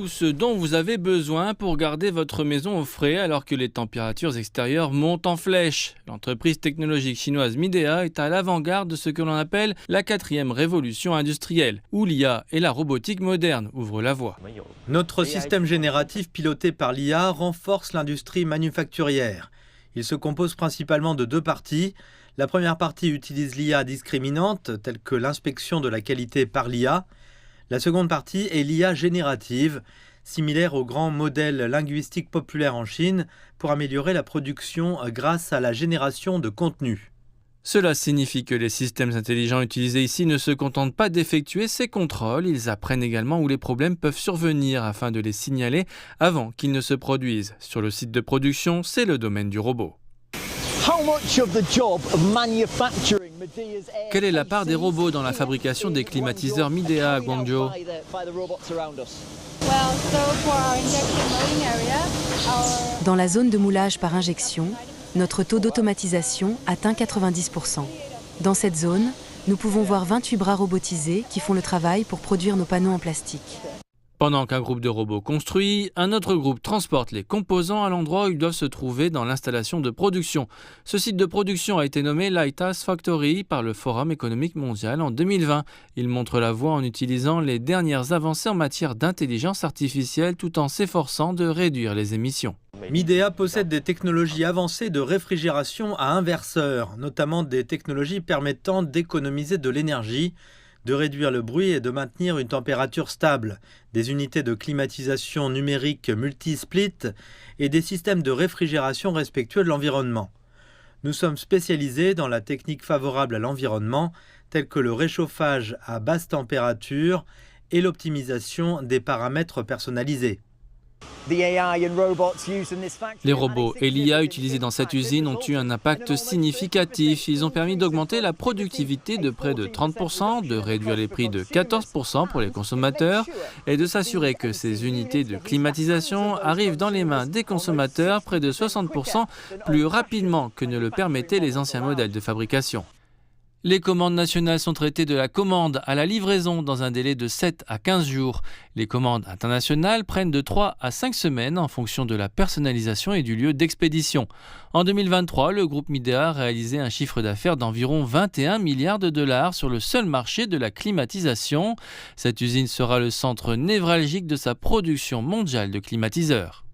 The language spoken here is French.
Tout ce dont vous avez besoin pour garder votre maison au frais alors que les températures extérieures montent en flèche. L'entreprise technologique chinoise Midea est à l'avant-garde de ce que l'on appelle la 4e révolution industrielle, où l'IA et la robotique moderne ouvrent la voie. Notre système génératif piloté par l'IA renforce l'industrie manufacturière. Il se compose principalement de 2 parties. La première partie utilise l'IA discriminante, telle que l'inspection de la qualité par l'IA. La seconde partie est l'IA générative, similaire au grand modèle linguistique populaire en Chine, pour améliorer la production grâce à la génération de contenu. Cela signifie que les systèmes intelligents utilisés ici ne se contentent pas d'effectuer ces contrôles, ils apprennent également où les problèmes peuvent survenir afin de les signaler avant qu'ils ne se produisent. Sur le site de production, c'est le domaine du robot. Quelle est la part des robots dans la fabrication des climatiseurs Midea à Guangzhou ? Dans la zone de moulage par injection, notre taux d'automatisation atteint 90%. Dans cette zone, nous pouvons voir 28 bras robotisés qui font le travail pour produire nos panneaux en plastique. Pendant qu'un groupe de robots construit, un autre groupe transporte les composants à l'endroit où ils doivent se trouver dans l'installation de production. Ce site de production a été nommé Lighthouse Factory par le Forum économique mondial en 2020. Il montre la voie en utilisant les dernières avancées en matière d'intelligence artificielle tout en s'efforçant de réduire les émissions. Midea possède des technologies avancées de réfrigération à inverseur, notamment des technologies permettant d'économiser de l'énergie, de réduire le bruit et de maintenir une température stable, des unités de climatisation numérique multi-split et des systèmes de réfrigération respectueux de l'environnement. Nous sommes spécialisés dans la technique favorable à l'environnement, telle que le réchauffage à basse température et l'optimisation des paramètres personnalisés. Les robots et l'IA utilisés dans cette usine ont eu un impact significatif. Ils ont permis d'augmenter la productivité de près de 30%, de réduire les prix de 14% pour les consommateurs et de s'assurer que ces unités de climatisation arrivent dans les mains des consommateurs près de 60% plus rapidement que ne le permettaient les anciens modèles de fabrication. Les commandes nationales sont traitées de la commande à la livraison dans un délai de 7 à 15 jours. Les commandes internationales prennent de 3 à 5 semaines en fonction de la personnalisation et du lieu d'expédition. En 2023, le groupe Midea a réalisé un chiffre d'affaires d'environ 21 milliards de dollars sur le seul marché de la climatisation. Cette usine sera le centre névralgique de sa production mondiale de climatiseurs.